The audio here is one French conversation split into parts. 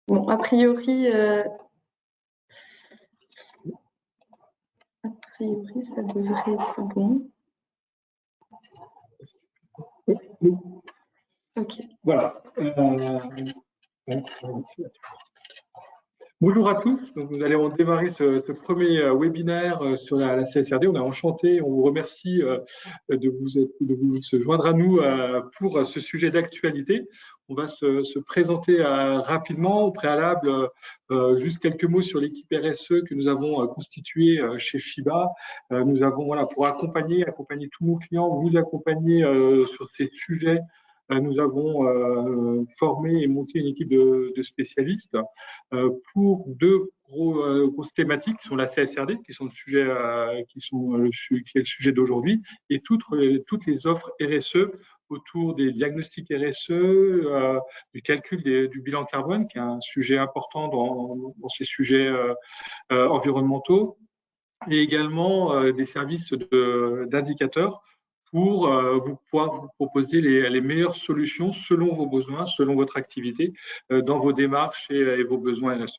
Bon, a priori, ça devrait être bon. Ok. Voilà. Bonjour à tous. Donc, nous allons démarrer ce premier webinaire sur la CSRD. On est enchanté. On vous remercie de vous se joindre à nous pour ce sujet d'actualité. On va se présenter rapidement. Au préalable, juste quelques mots sur l'équipe RSE que nous avons constituée chez FIBA. Nous avons, voilà, pour accompagner tous nos clients, vous accompagner sur ces sujets. Nous avons formé et monté une équipe de spécialistes pour deux grosses thématiques qui sont la CSRD, qui est le sujet d'aujourd'hui, et toutes les offres RSE autour des diagnostics RSE, du calcul du bilan carbone, qui est un sujet important dans ces sujets environnementaux, et également des services d'indicateurs pour pouvoir vous proposer les meilleures solutions selon vos besoins, selon votre activité, dans vos démarches et vos besoins RSE.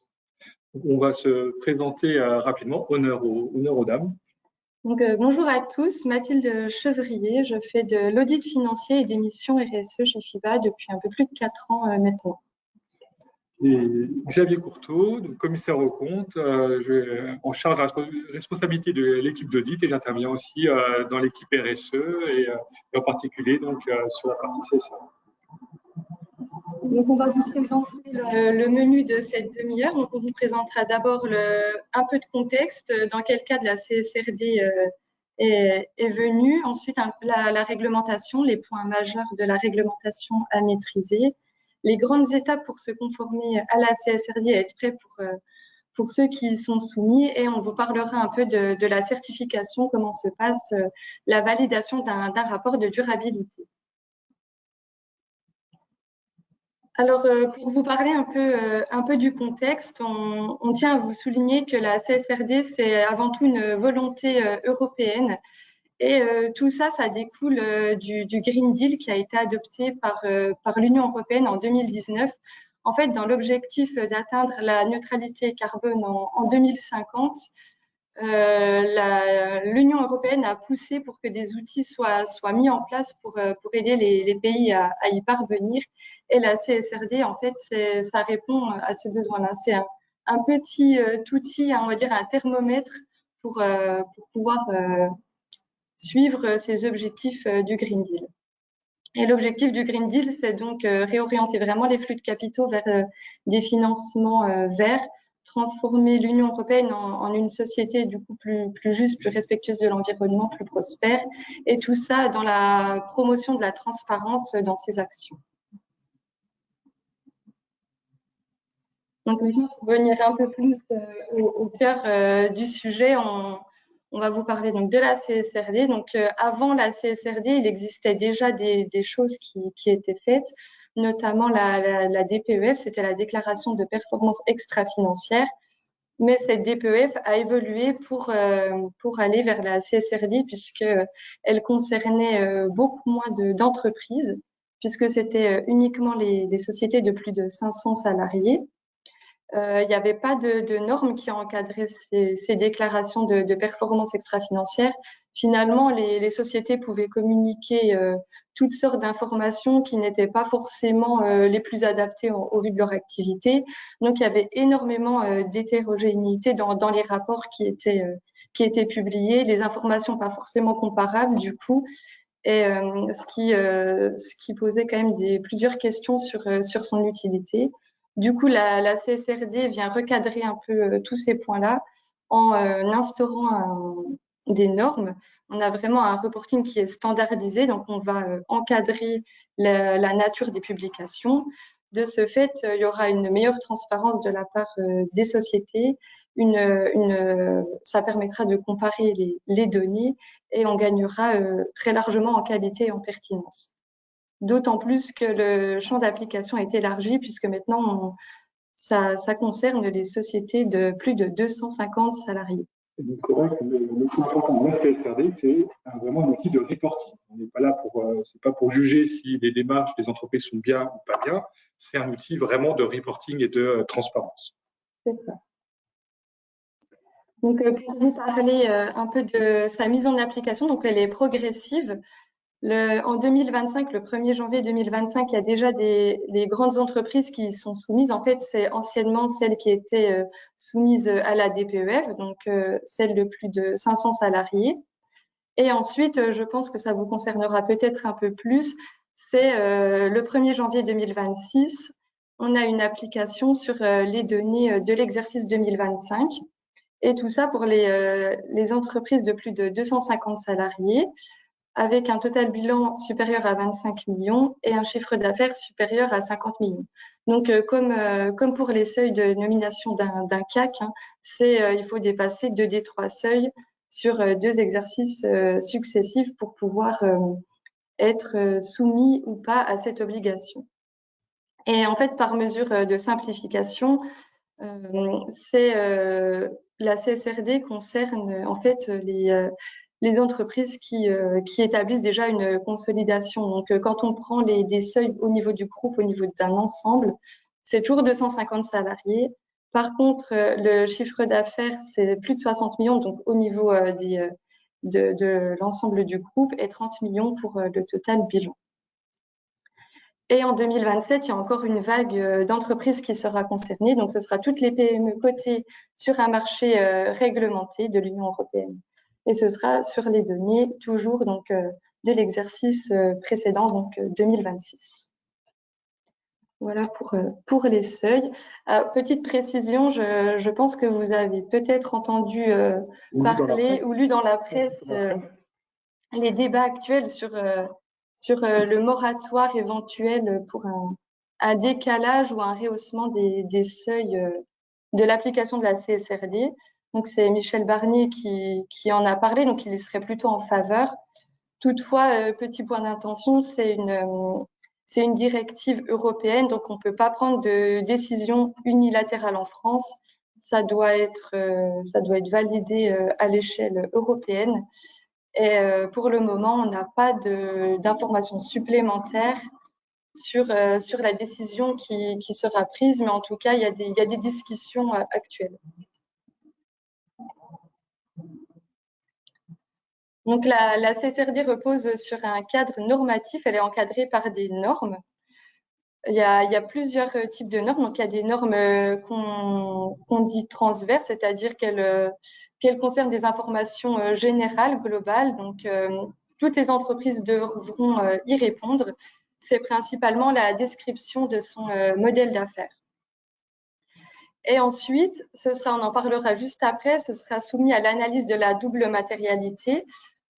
Donc, on va se présenter rapidement. Honneur aux dames. Donc, bonjour à tous, Mathilde Chevrier. Je fais de l'audit financier et des missions RSE chez FIBA depuis un peu plus de 4 ans maintenant. Et Xavier Courteau, donc commissaire aux comptes, en charge de la responsabilité de l'équipe d'audit, et j'interviens aussi dans l'équipe RSE et en particulier donc, sur la partie CSA. Donc, on va vous présenter le menu de cette demi-heure. Donc, on vous présentera d'abord un peu de contexte, dans quel cadre la CSRD est venue. Ensuite, la réglementation, les points majeurs de la réglementation à maîtriser, les grandes étapes pour se conformer à la CSRD et être prêt pour ceux qui y sont soumis. Et on vous parlera un peu de la certification, comment se passe la validation d'un rapport de durabilité. Alors, pour vous parler un peu du contexte, on tient à vous souligner que la CSRD, c'est avant tout une volonté européenne. Et tout ça, ça découle du Green Deal qui a été adopté par l'Union européenne en 2019. En fait, dans l'objectif d'atteindre la neutralité carbone en 2050, l'Union européenne a poussé pour que des outils soient mis en place pour aider les pays à y parvenir. Et la CSRD, en fait, ça répond à ce besoin-là. C'est un petit outil, on va dire un thermomètre pour pouvoir suivre ces objectifs du Green Deal. Et l'objectif du Green Deal, c'est donc réorienter vraiment les flux de capitaux vers des financements verts, transformer l'Union européenne en une société du coup plus juste, plus respectueuse de l'environnement, plus prospère, et tout ça dans la promotion de la transparence dans ses actions. Donc maintenant, pour venir un peu plus au cœur du sujet, on va vous parler donc de la CSRD. Donc, avant la CSRD, il existait déjà des choses qui étaient faites, notamment la DPEF, c'était la déclaration de performance extra-financière. Mais cette DPEF a évolué pour aller vers la CSRD puisqu'elle concernait beaucoup moins d'entreprises, puisque c'était uniquement des sociétés de plus de 500 salariés. Il n'y avait pas de normes qui encadraient ces déclarations de performance extra-financière. Finalement, les sociétés pouvaient communiquer toutes sortes d'informations qui n'étaient pas forcément les plus adaptées au vu de leur activité. Donc, il y avait énormément d'hétérogénéité dans les rapports qui étaient publiés, les informations pas forcément comparables du coup, et ce qui posait quand même plusieurs questions sur son utilité. Du coup, la CSRD vient recadrer un peu tous ces points-là en instaurant des normes. On a vraiment un reporting qui est standardisé, donc on va encadrer la nature des publications. De ce fait, il y aura une meilleure transparence de la part des sociétés. Ça permettra de comparer les données et on gagnera très largement en qualité et en pertinence. D'autant plus que le champ d'application est élargi puisque maintenant, ça concerne les sociétés de plus de 250 salariés. Et donc, c'est vrai que le plus important de la CSRD, c'est vraiment un outil de reporting. On n'est pas là c'est pas pour juger si les démarches des entreprises sont bien ou pas bien. C'est un outil vraiment de reporting et de transparence. C'est ça. Donc, pour vous parler un peu de sa mise en application, donc elle est progressive. En 2025, le 1er janvier 2025, il y a déjà les grandes entreprises qui sont soumises. En fait, c'est anciennement celles qui étaient soumises à la DPEF, donc celles de plus de 500 salariés. Et ensuite, je pense que ça vous concernera peut-être un peu plus, c'est le 1er janvier 2026, on a une application sur les données de l'exercice 2025. Et tout ça pour les entreprises de plus de 250 salariés, avec un total bilan supérieur à 25 millions et un chiffre d'affaires supérieur à 50 millions. Donc, comme pour les seuils de nomination d'un CAC, hein, il faut dépasser 2 des 3 seuils sur 2 exercices successifs pour pouvoir être soumis ou pas à cette obligation. Et en fait, par mesure de simplification, la CSRD concerne en fait les entreprises qui établissent déjà une consolidation. Donc, quand on prend des seuils au niveau du groupe, au niveau d'un ensemble, c'est toujours 250 salariés. Par contre, le chiffre d'affaires, c'est plus de 60 millions, donc au niveau de l'ensemble du groupe, et 30 millions pour le total bilan. Et en 2027, il y a encore une vague d'entreprises qui sera concernée. Donc, ce sera toutes les PME cotées sur un marché réglementé de l'Union européenne. Et ce sera sur les données toujours donc de l'exercice précédent, donc 2026. Voilà pour les seuils. Petite précision, je pense que vous avez peut-être entendu parler ou lu dans la presse les débats actuels sur le moratoire éventuel pour un décalage ou un rehaussement des seuils de l'application de la CSRD. Donc, c'est Michel Barnier qui en a parlé, donc il y serait plutôt en faveur. Toutefois, petit point d'intention, c'est une directive européenne, donc on ne peut pas prendre de décision unilatérale en France. Ça doit être validé à l'échelle européenne. Et pour le moment, on n'a pas d'informations supplémentaires sur la décision qui sera prise, mais en tout cas, il y a des discussions actuelles. Donc, la CSRD repose sur un cadre normatif, elle est encadrée par des normes. Il y a plusieurs types de normes. Donc, il y a des normes qu'on dit transverses, c'est-à-dire qu'elles concernent des informations générales, globales. Donc, toutes les entreprises devront y répondre. C'est principalement la description de son modèle d'affaires. Et ensuite, on en parlera juste après, ce sera soumis à l'analyse de la double matérialité.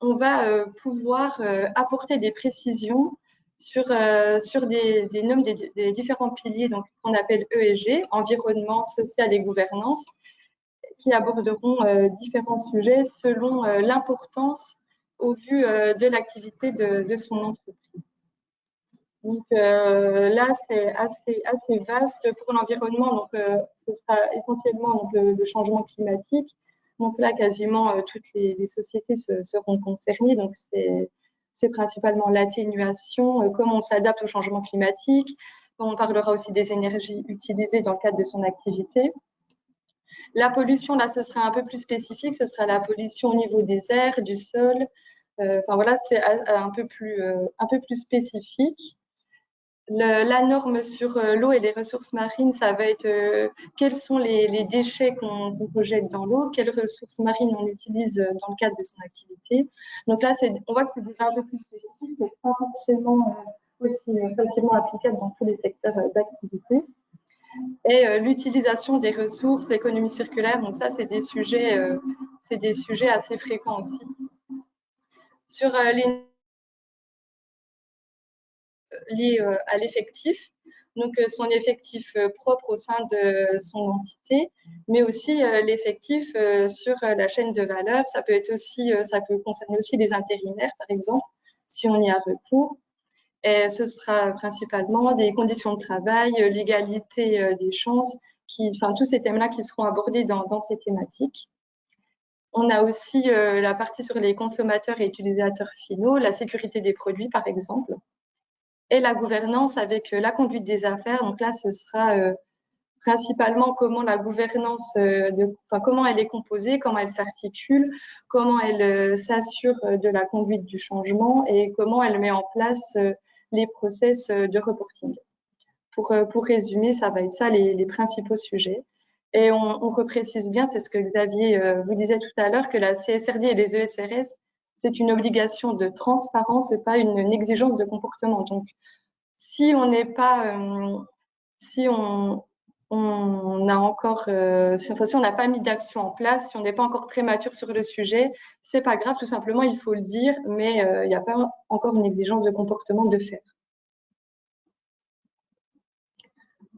On va pouvoir apporter des précisions sur des normes des différents piliers qu'on appelle ESG, environnement, social et gouvernance, qui aborderont différents sujets selon l'importance au vu de l'activité de son entreprise. Donc là, c'est assez vaste pour l'environnement. Donc, ce sera essentiellement le changement climatique. Donc là, quasiment toutes les sociétés seront concernées. Donc, c'est principalement l'atténuation, comment on s'adapte au changement climatique. On parlera aussi des énergies utilisées dans le cadre de son activité. La pollution, là, ce sera un peu plus spécifique. Ce sera la pollution au niveau des airs, du sol. Enfin, voilà, c'est un peu plus spécifique. La norme sur l'eau et les ressources marines, ça va être quels sont les déchets qu'on rejette dans l'eau, quelles ressources marines on utilise dans le cadre de son activité. Donc là, on voit que c'est déjà un peu plus spécifique, c'est pas forcément aussi facilement applicable dans tous les secteurs d'activité. Et l'utilisation des ressources, l'économie circulaire, donc ça, c'est des sujets assez fréquents aussi. Sur les lié à l'effectif, donc son effectif propre au sein de son entité, mais aussi l'effectif sur la chaîne de valeur. Ça peut concerner aussi les intérimaires, par exemple, si on y a recours. Et ce sera principalement des conditions de travail, l'égalité des chances, tous ces thèmes-là qui seront abordés dans ces thématiques. On a aussi la partie sur les consommateurs et utilisateurs finaux, la sécurité des produits, par exemple, et la gouvernance avec la conduite des affaires. Donc là, ce sera principalement comment la gouvernance, comment elle est composée, comment elle s'articule, comment elle s'assure de la conduite du changement et comment elle met en place les process de reporting. Pour résumer, ça va être ça les principaux sujets. Et on reprécise bien, c'est ce que Xavier vous disait tout à l'heure, que la CSRD et les ESRS, c'est une obligation de transparence et pas une exigence de comportement. Donc, si on n'est pas, si on a encore, si on n'a pas mis d'action en place, si on n'est pas encore très mature sur le sujet, c'est pas grave, tout simplement, il faut le dire, mais il n'y a pas encore une exigence de comportement de faire.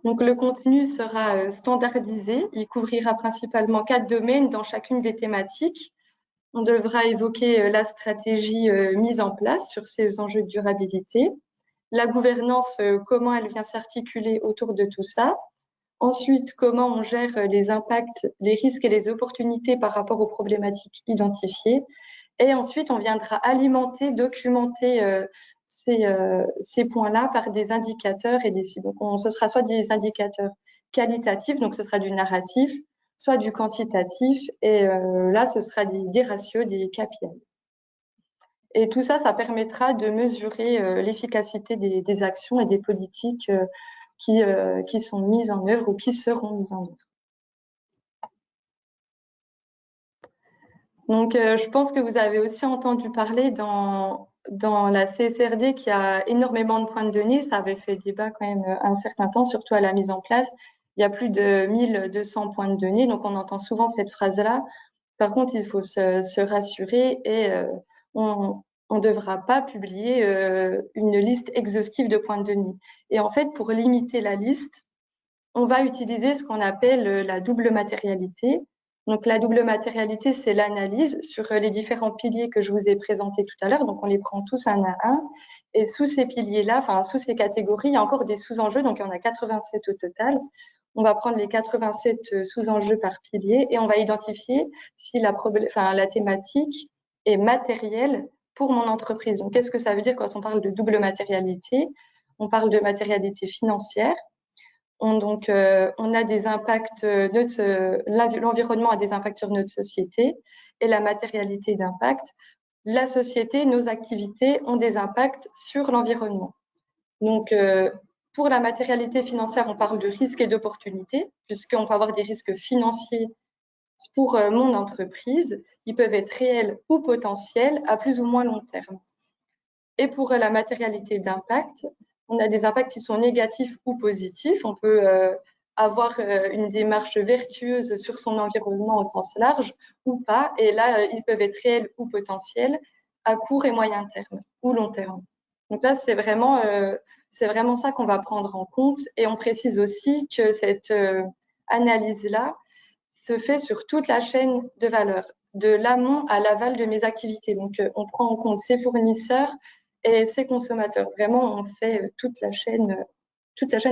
Donc, le contenu sera standardisé. Il couvrira principalement 4 domaines dans chacune des thématiques. On devra évoquer la stratégie mise en place sur ces enjeux de durabilité, la gouvernance, comment elle vient s'articuler autour de tout ça. Ensuite, comment on gère les impacts, les risques et les opportunités par rapport aux problématiques identifiées. Et ensuite, on viendra alimenter, documenter ces points-là par des indicateurs et des cibles. Donc, ce sera soit des indicateurs qualitatifs, donc ce sera du narratif, soit du quantitatif, et là, ce sera des ratios, des KPI. Et tout ça, ça permettra de mesurer l'efficacité des actions et des politiques qui sont mises en œuvre ou qui seront mises en œuvre. Donc, je pense que vous avez aussi entendu parler dans la CSRD qui a énormément de points de données. Ça avait fait débat quand même un certain temps, surtout à la mise en place. Il y a plus de 1200 points de données, donc on entend souvent cette phrase-là. Par contre, il faut se rassurer et on ne devra pas publier une liste exhaustive de points de données. Et en fait, pour limiter la liste, on va utiliser ce qu'on appelle la double matérialité. Donc, la double matérialité, c'est l'analyse sur les différents piliers que je vous ai présentés tout à l'heure. Donc, on les prend tous un à un. Et sous ces piliers-là, enfin, sous ces catégories, il y a encore des sous-enjeux. Donc, il y en a 87 au total. On va prendre les 87 sous-enjeux par pilier et on va identifier si la thématique est matérielle pour mon entreprise. Donc, qu'est-ce que ça veut dire quand on parle de double matérialité? On parle de matérialité financière. On a des impacts, l'environnement a des impacts sur notre société et la matérialité d'impact. La société, nos activités ont des impacts sur l'environnement. Donc, pour la matérialité financière, on parle de risques et d'opportunités, puisqu'on peut avoir des risques financiers pour mon entreprise. Ils peuvent être réels ou potentiels à plus ou moins long terme. Et pour la matérialité d'impact, on a des impacts qui sont négatifs ou positifs. On peut avoir une démarche vertueuse sur son environnement au sens large ou pas. Et là, ils peuvent être réels ou potentiels à court et moyen terme ou long terme. Donc là, c'est vraiment ça qu'on va prendre en compte. Et on précise aussi que cette analyse-là se fait sur toute la chaîne de valeur, de l'amont à l'aval de mes activités. Donc, on prend en compte ses fournisseurs et ses consommateurs. Vraiment, on fait toute la chaîne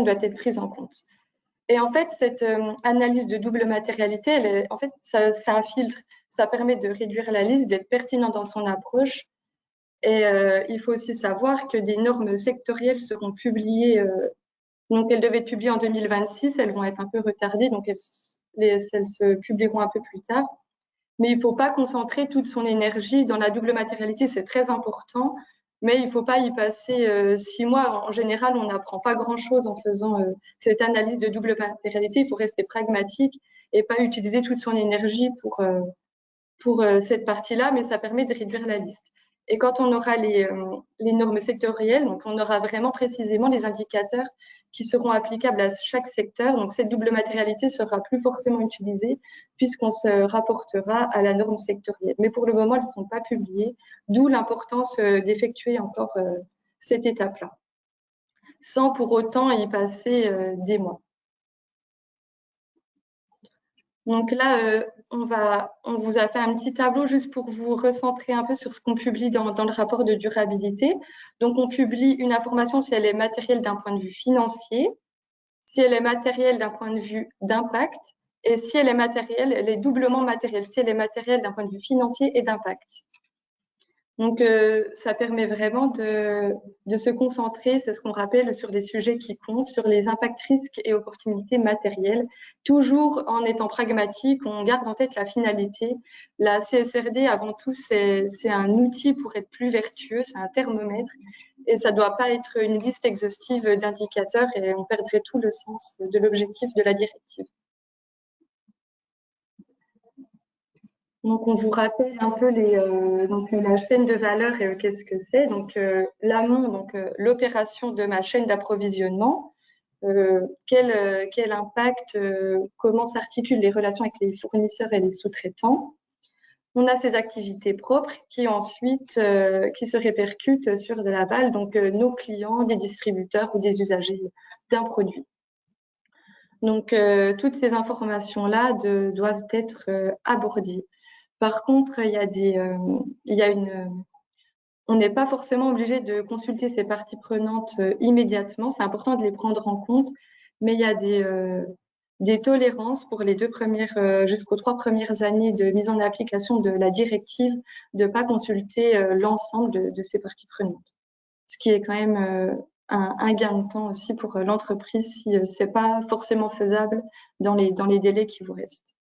doit être prise en compte. Et en fait, cette analyse de double matérialité, c'est un filtre. Ça permet de réduire la liste, d'être pertinent dans son approche. Et il faut aussi savoir que des normes sectorielles seront publiées. Donc, elles devaient être publiées en 2026. Elles vont être un peu retardées. Donc, elles se publieront un peu plus tard. Mais il ne faut pas concentrer toute son énergie dans la double matérialité. C'est très important. Mais il ne faut pas y passer 6 mois. En général, on n'apprend pas grand-chose en faisant cette analyse de double matérialité. Il faut rester pragmatique et pas utiliser toute son énergie pour cette partie-là, mais ça permet de réduire la liste. Et quand on aura les normes sectorielles, donc on aura vraiment précisément les indicateurs qui seront applicables à chaque secteur. Donc cette double matérialité sera plus forcément utilisée puisqu'on se rapportera à la norme sectorielle. Mais pour le moment, elles ne sont pas publiées, d'où l'importance d'effectuer encore cette étape-là, sans pour autant y passer des mois. Donc là, on vous a fait un petit tableau juste pour vous recentrer un peu sur ce qu'on publie dans le rapport de durabilité. Donc, on publie une information si elle est matérielle d'un point de vue financier, si elle est matérielle d'un point de vue d'impact Et si elle est matérielle, elle est doublement matérielle, si elle est matérielle d'un point de vue financier et d'impact. Donc, ça permet vraiment de se concentrer, c'est ce qu'on rappelle, sur des sujets qui comptent, sur les impacts, risques et opportunités matérielles, toujours en étant pragmatique, on garde en tête la finalité. La CSRD, avant tout, c'est un outil pour être plus vertueux, c'est un thermomètre, et ça ne doit pas être une liste exhaustive d'indicateurs, et on perdrait tout le sens de l'objectif de la directive. Donc, on vous rappelle un peu la chaîne de valeur et qu'est-ce que c'est. Donc, l'amont, l'opération de ma chaîne d'approvisionnement, quel impact, comment s'articulent les relations avec les fournisseurs et les sous-traitants. On a ces activités propres qui ensuite qui se répercutent sur de l'aval, donc nos clients, des distributeurs ou des usagers d'un produit. Donc, toutes ces informations-là doivent être abordées. Par contre, on n'est pas forcément obligé de consulter ces parties prenantes immédiatement. C'est important de les prendre en compte, mais il y a des tolérances pour les jusqu'aux 3 premières années de mise en application de la directive, de ne pas consulter l'ensemble de ces parties prenantes. Ce qui est quand même un gain de temps aussi pour l'entreprise si ce n'est pas forcément faisable dans les délais qui vous restent.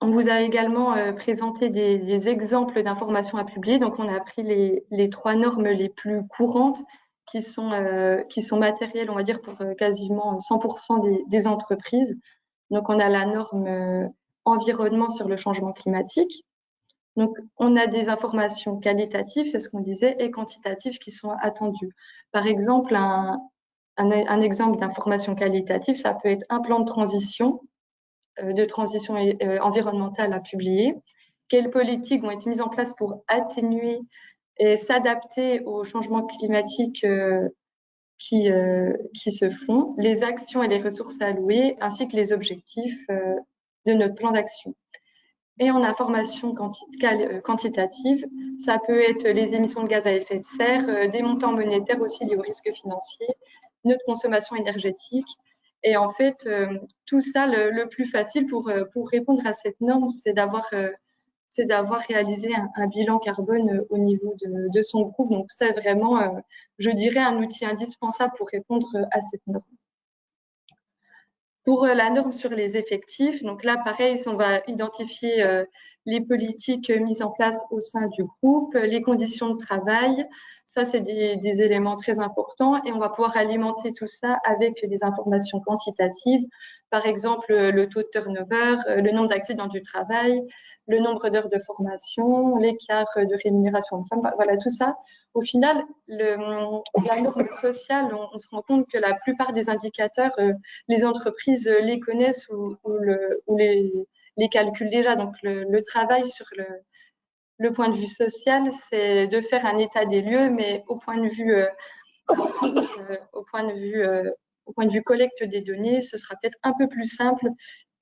On vous a également présenté des exemples d'informations à publier. Donc, on a pris les 3 normes les plus courantes qui sont matérielles, on va dire, pour quasiment 100% des entreprises. Donc, on a la norme environnement sur le changement climatique. Donc, on a des informations qualitatives, c'est ce qu'on disait, et quantitatives qui sont attendues. Par exemple, un exemple d'information qualitative, ça peut être un plan de transition environnementale à publier, quelles politiques vont être mises en place pour atténuer et s'adapter aux changements climatiques qui se font, les actions et les ressources allouées, ainsi que les objectifs de notre plan d'action. Et en information quantitative, ça peut être les émissions de gaz à effet de serre, des montants monétaires aussi liés aux risques financiers, notre consommation énergétique. Et en fait, tout ça, le plus facile pour répondre à cette norme, c'est d'avoir réalisé un bilan carbone au niveau de son groupe. Donc, c'est vraiment, je dirais, un outil indispensable pour répondre à cette norme. Pour la norme sur les effectifs, donc là, pareil, on va identifier les politiques mises en place au sein du groupe, les conditions de travail. Ça, c'est des éléments très importants et on va pouvoir alimenter tout ça avec des informations quantitatives. Par exemple, le taux de turnover, le nombre d'accidents du travail, le nombre d'heures de formation, l'écart de rémunération de femmes. Voilà, tout ça. Au final, la norme sociale, on se rend compte que la plupart des indicateurs, les entreprises les connaissent ou les calculent déjà. Donc, le travail sur le point de vue social, c'est de faire un état des lieux, mais au point de vue collecte des données, ce sera peut-être un peu plus simple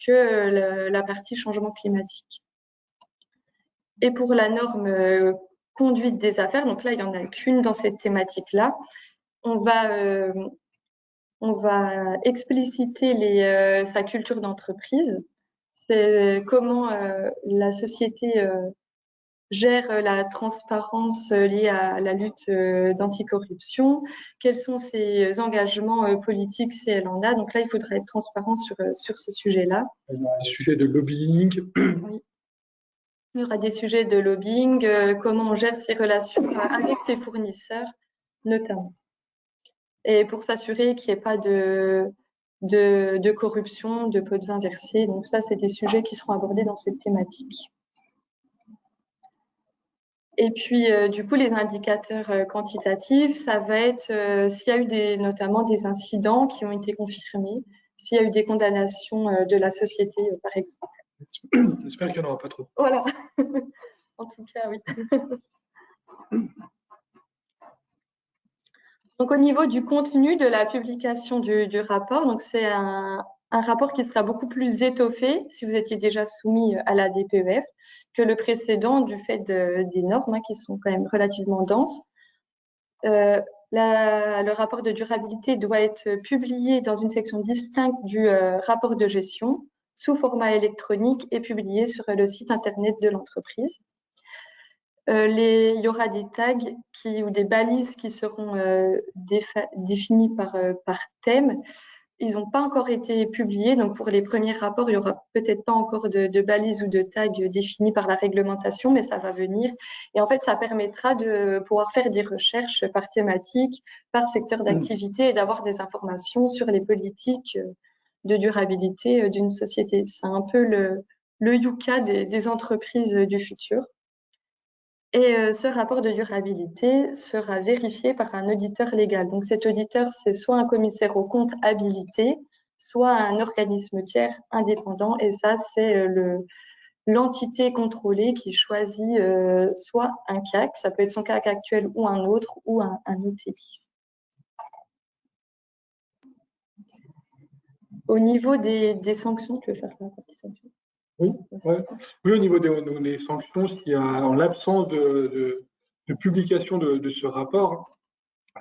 que la partie changement climatique. Et pour la norme conduite des affaires, donc là, il n'y en a qu'une dans cette thématique-là, on va expliciter sa culture d'entreprise. C'est comment la société gère la transparence liée à la lutte d'anticorruption, quels sont ses engagements politiques si elle en a. Donc là, il faudrait être transparent sur ce sujet-là. Il y a un sujet de lobbying. Oui. Il y aura des sujets de lobbying, comment on gère ses relations avec ses fournisseurs, notamment. Et pour s'assurer qu'il n'y ait pas de corruption, de pots de vin versés. Donc ça, c'est des sujets qui seront abordés dans cette thématique. Et puis, du coup, les indicateurs quantitatifs, ça va être s'il y a eu notamment des incidents qui ont été confirmés, s'il y a eu des condamnations de la société, par exemple. J'espère qu'il n'y en aura pas trop. Voilà. En tout cas, oui. Donc, au niveau du contenu de la publication du rapport, donc c'est un rapport qui sera beaucoup plus étoffé si vous étiez déjà soumis à la DPEF que le précédent du fait des normes qui sont quand même relativement denses. Le rapport de durabilité doit être publié dans une section distincte du rapport de gestion sous format électronique et publié sur le site internet de l'entreprise. Il y aura des tags ou des balises qui seront définis par thème. Ils n'ont pas encore été publiés, donc pour les premiers rapports, il n'y aura peut-être pas encore de balises ou de tags définis par la réglementation, mais ça va venir. Et en fait, ça permettra de pouvoir faire des recherches par thématique, par secteur d'activité et d'avoir des informations sur les politiques de durabilité d'une société. C'est un peu le Yuka des entreprises du futur. Et ce rapport de durabilité sera vérifié par un auditeur légal. Donc cet auditeur, c'est soit un commissaire aux comptes habilité, soit un organisme tiers indépendant. Et ça, c'est l'entité contrôlée qui choisit soit un CAC, ça peut être son CAC actuel ou un autre, ou un OTI. Au niveau des sanctions, tu veux faire la partie sanctions? Oui, ouais. Oui, au niveau des sanctions, en l'absence de publication de ce rapport,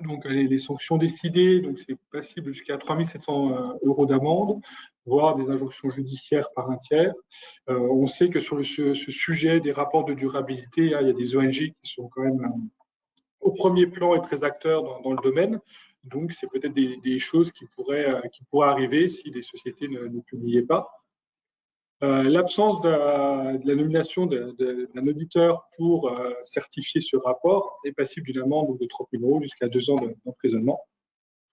donc les sanctions décidées, donc c'est passible jusqu'à 3 700 € d'amende, voire des injonctions judiciaires par un tiers. On sait que sur ce sujet des rapports de durabilité, il y a des ONG qui sont quand même au premier plan et très acteurs dans le domaine. Donc, c'est peut-être des choses qui pourraient arriver si les sociétés ne publiaient pas. L'absence de la nomination d'un auditeur pour certifier ce rapport est passible d'une amende de 30 000 € jusqu'à 2 ans d'emprisonnement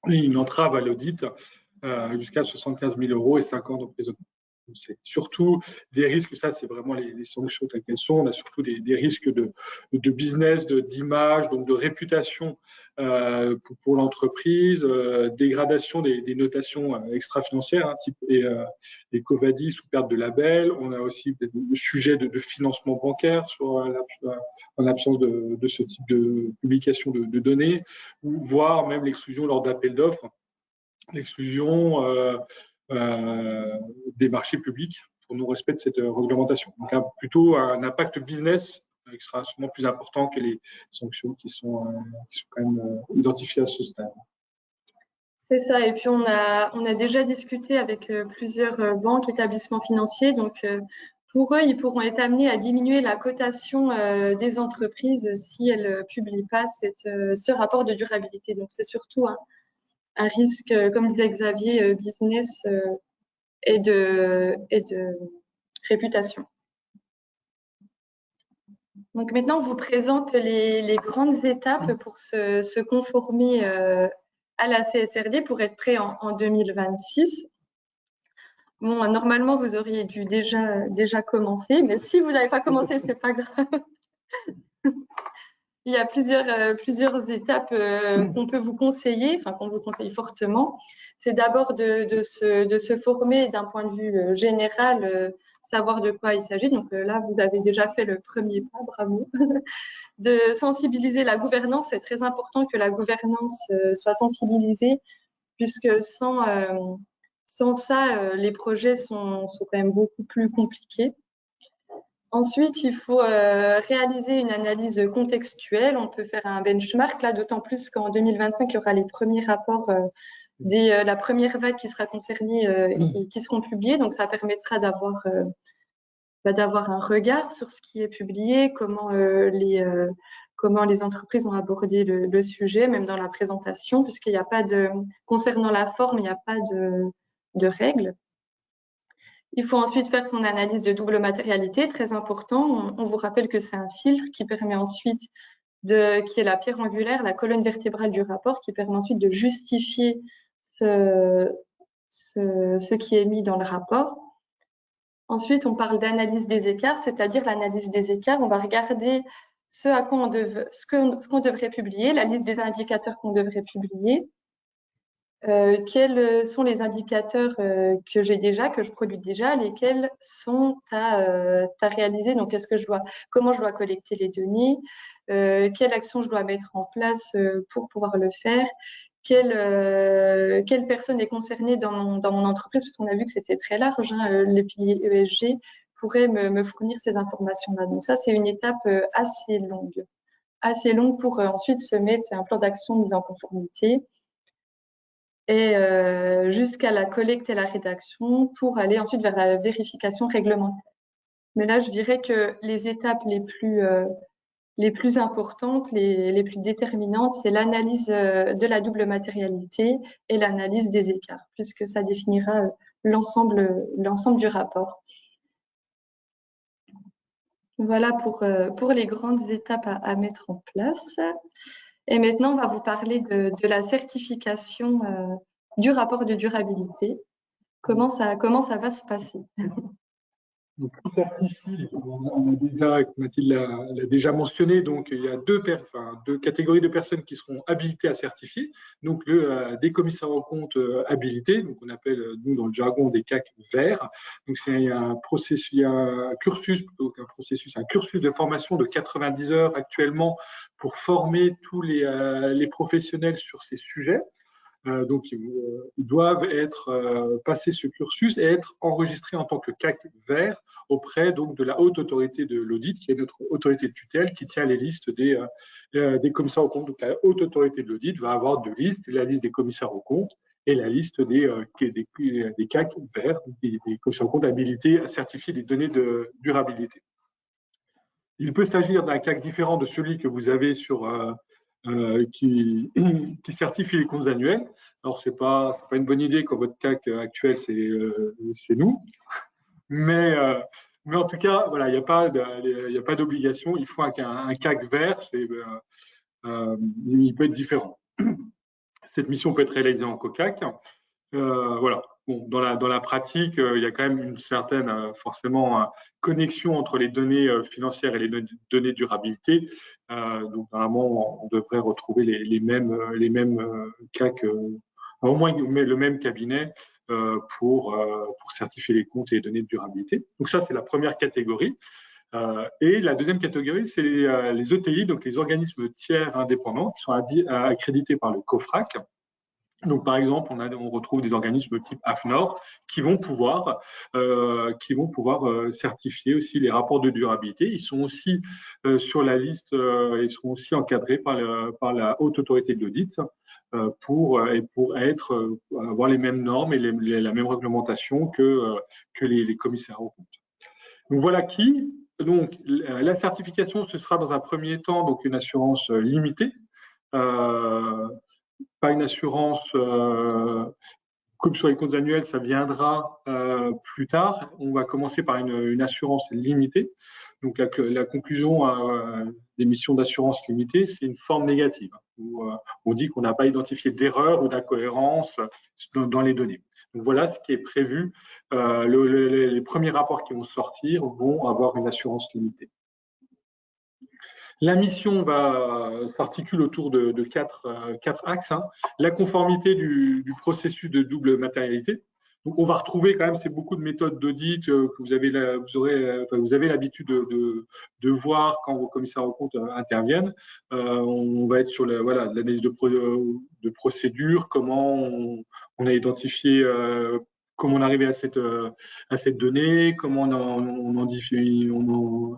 et une entrave à l'audit jusqu'à 75 000 € et 5 ans d'emprisonnement. C'est surtout des risques, ça c'est vraiment les sanctions telles qu'elles sont, on a surtout des risques de business, d'image, donc de réputation pour l'entreprise, dégradation des notations extra-financières, hein, type les Covadis ou perte de label. On a aussi le sujet de financement bancaire en l'absence de ce type de publication de données, ou voire même l'exclusion lors d'appels d'offres, l'exclusion des marchés publics pour non-respect de cette réglementation. Donc, plutôt un impact business qui sera sûrement plus important que les sanctions qui sont quand même identifiées à ce stade. C'est ça. Et puis, on a déjà discuté avec plusieurs banques, établissements financiers. Donc, pour eux, ils pourront être amenés à diminuer la cotation des entreprises si elles ne publient pas ce rapport de durabilité. Donc, c'est surtout un risque, comme disait Xavier, business et de réputation. Donc maintenant, on vous présente les grandes étapes pour se conformer à la CSRD pour être prêt en 2026. Bon, normalement, vous auriez dû déjà commencer, mais si vous n'avez pas commencé, c'est pas grave. Il y a plusieurs étapes qu'on peut vous conseiller, enfin qu'on vous conseille fortement. C'est d'abord de se former d'un point de vue général, savoir de quoi il s'agit. Donc là, vous avez déjà fait le premier pas, bravo. De sensibiliser la gouvernance, c'est très important que la gouvernance soit sensibilisée, puisque sans ça, les projets sont quand même beaucoup plus compliqués. Ensuite, il faut réaliser une analyse contextuelle. On peut faire un benchmark, là, d'autant plus qu'en 2025, il y aura les premiers rapports la première vague qui sera concernée qui seront publiés. Donc, ça permettra d'avoir un regard sur ce qui est publié, comment les entreprises ont abordé le sujet, même dans la présentation, puisqu'il n'y a pas concernant la forme, il n'y a pas de règles. Il faut ensuite faire son analyse de double matérialité, très important. On vous rappelle que c'est un filtre qui permet ensuite qui est la pierre angulaire, la colonne vertébrale du rapport, qui permet ensuite de justifier ce qui est mis dans le rapport. Ensuite, on parle d'analyse des écarts, c'est-à-dire l'analyse des écarts. On va regarder ce qu'on devrait publier, la liste des indicateurs qu'on devrait publier. Quels sont les indicateurs que je produis déjà, lesquels sont à réaliser. Donc, comment je dois collecter les données, quelle action je dois mettre en place pour pouvoir le faire, quelle personne est concernée dans mon entreprise, parce qu'on a vu que c'était très large, hein, le pilier ESG pourrait me fournir ces informations-là. Donc ça, c'est une étape assez longue. assez longue pour ensuite se mettre un plan d'action de mise en conformité et jusqu'à la collecte et la rédaction pour aller ensuite vers la vérification réglementaire. Mais là, je dirais que les étapes les plus importantes, les plus déterminantes, c'est l'analyse de la double matérialité et l'analyse des écarts, puisque ça définira l'ensemble du rapport. Voilà pour les grandes étapes à mettre en place. Et maintenant, on va vous parler de la certification du rapport de durabilité. Comment ça va se passer? Donc, on certifie, on a déjà, Mathilde l'a déjà mentionné, donc il y a deux catégories de personnes qui seront habilitées à certifier. Donc, des commissaires aux comptes habilités, donc on appelle, nous, dans le jargon, des CAC verts. Donc, il y a un processus, il y a un cursus de formation de 90 heures actuellement pour former tous les professionnels sur ces sujets. Donc, ils doivent passer ce cursus et être enregistrés en tant que CAC vert auprès donc, de la haute autorité de l'audit, qui est notre autorité de tutelle, qui tient les listes des commissaires aux comptes. Donc, la haute autorité de l'audit va avoir deux listes, la liste des commissaires aux comptes et la liste des CAC verts, des commissaires aux comptes habilités à certifier des données de durabilité. Il peut s'agir d'un CAC différent de celui que vous avez qui certifie les comptes annuels. Alors, ce n'est pas une bonne idée quand votre CAC actuel, c'est nous. Mais en tout cas, voilà, il n'y a pas d'obligation. Il faut un CAC vert, il peut être différent. Cette mission peut être réalisée en COCAC. Voilà. Bon, dans la pratique, il y a quand même une certaine, forcément, connexion entre les données financières et les données de durabilité. Donc, normalement, on devrait retrouver les mêmes CAC, au moins le même cabinet pour certifier les comptes et les données de durabilité. Donc, ça, c'est la première catégorie. Et la deuxième catégorie, c'est les ETI, donc les organismes tiers indépendants qui sont accrédités par le COFRAC. Donc, par exemple, on retrouve des organismes type AFNOR qui vont pouvoir certifier aussi les rapports de durabilité. Ils sont aussi sur la liste, ils seront aussi encadrés par la haute autorité de l'audit pour avoir les mêmes normes et la même réglementation que les commissaires aux comptes. Donc voilà donc la certification, ce sera dans un premier temps donc une assurance limitée. Pas une assurance comme sur les comptes annuels, ça viendra plus tard. On va commencer par une assurance limitée. Donc la conclusion des missions d'assurance limitée, c'est une forme négative où on dit qu'on n'a pas identifié d'erreur ou d'incohérence dans les données. Donc voilà ce qui est prévu. Les premiers rapports qui vont sortir vont avoir une assurance limitée. La mission s'articule autour de quatre axes. La conformité du processus de double matérialité. Donc, on va retrouver quand même, c'est beaucoup de méthodes d'audit que vous avez l'habitude de voir quand vos commissaires aux comptes interviennent. On va être sur l'analyse de procédure, comment on a identifié comment on est arrivé à cette donnée, comment on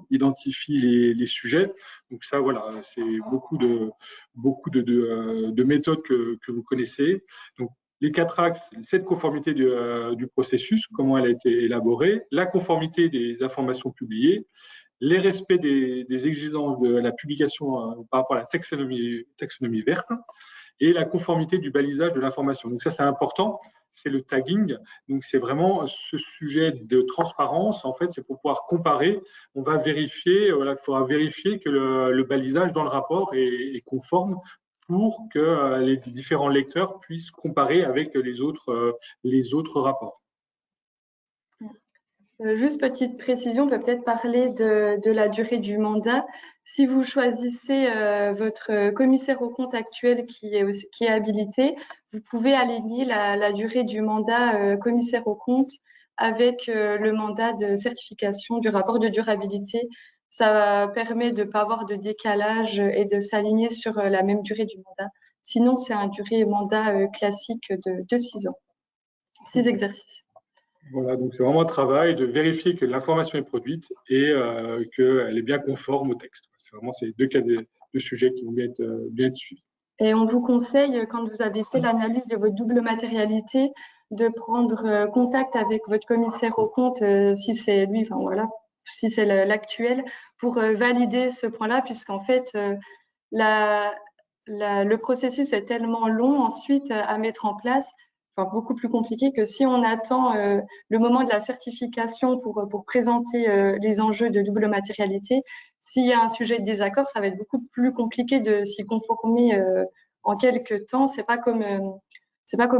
identifie les sujets. Donc ça, voilà, c'est beaucoup de méthodes que vous connaissez. Donc, les quatre axes, cette conformité du processus, comment elle a été élaborée, la conformité des informations publiées, les respects des exigences de la publication par rapport à la taxonomie verte et la conformité du balisage de l'information. Donc ça, c'est important, c'est le tagging. Donc c'est vraiment ce sujet de transparence. En fait, c'est pour pouvoir comparer. On va vérifier, il faudra vérifier que le balisage dans le rapport est conforme pour que les différents lecteurs puissent comparer avec les autres rapports. Juste petite précision, on peut peut-être parler de la durée du mandat. Si vous choisissez votre commissaire aux comptes actuel qui est habilité, vous pouvez aligner la durée du mandat commissaire aux comptes avec le mandat de certification du rapport de durabilité. Ça permet de ne pas avoir de décalage et de s'aligner sur la même durée du mandat. Sinon, c'est un durée mandat classique de 6 ans, 6 exercices. Voilà, donc c'est vraiment un travail de vérifier que l'information est produite et qu'elle est bien conforme au texte. C'est vraiment ces sujets qui vont bien être suivis. Et on vous conseille, quand vous avez fait l'analyse de votre double matérialité, de prendre contact avec votre commissaire aux comptes, si c'est lui, enfin voilà, si c'est l'actuel, pour valider ce point-là, puisqu'en fait, le processus est tellement long ensuite à mettre en place, enfin beaucoup plus compliqué que si on attend le moment de la certification pour présenter les enjeux de double matérialité. S'il y a un sujet de désaccord, ça va être beaucoup plus compliqué de s'y conformer en quelques temps. C'est pas comme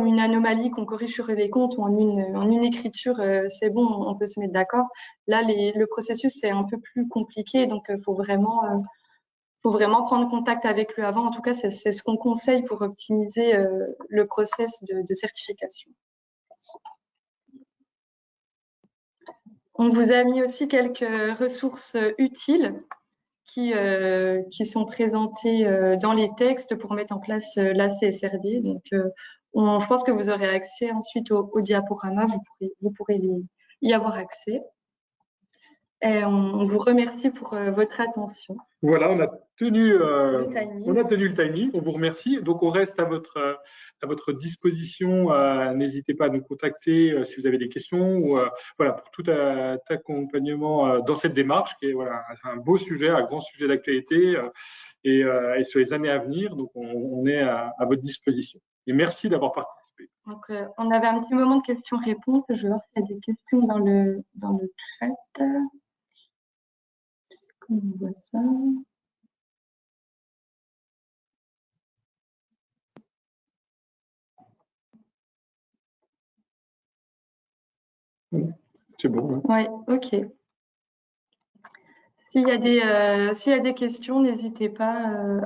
une anomalie qu'on corrige sur les comptes ou en une écriture, c'est bon, on peut se mettre d'accord. Là, le processus c'est un peu plus compliqué, donc faut vraiment prendre contact avec lui avant. En tout cas, c'est ce qu'on conseille pour optimiser le process de certification. On vous a mis aussi quelques ressources utiles qui sont présentées dans les textes pour mettre en place la CSRD. Donc, je pense que vous aurez accès ensuite au diaporama. Vous pourrez y avoir accès. Et on vous remercie pour votre attention. Voilà, on a tenu le timing. On vous remercie. Donc, on reste à votre disposition. N'hésitez pas à nous contacter si vous avez des questions ou voilà, pour tout accompagnement dans cette démarche qui est voilà, un beau sujet, un grand sujet d'actualité et sur les années à venir. Donc, on est à votre disposition. Et merci d'avoir participé. Donc, on avait un petit moment de questions-réponses. Je vais voir s'il y a des questions dans le chat. On voit ça. C'est bon. Oui, ok. S'il y a des questions, n'hésitez pas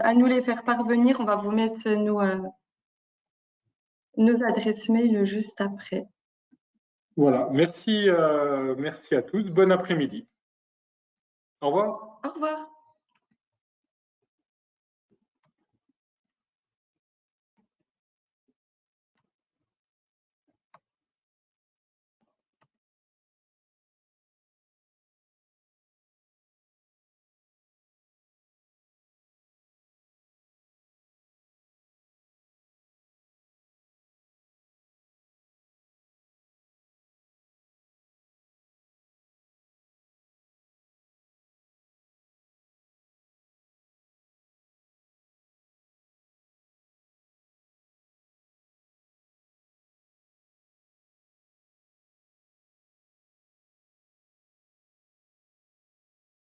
à nous les faire parvenir. On va vous mettre nos adresses mail juste après. Voilà, merci à tous. Bon après-midi. Au revoir. Au revoir.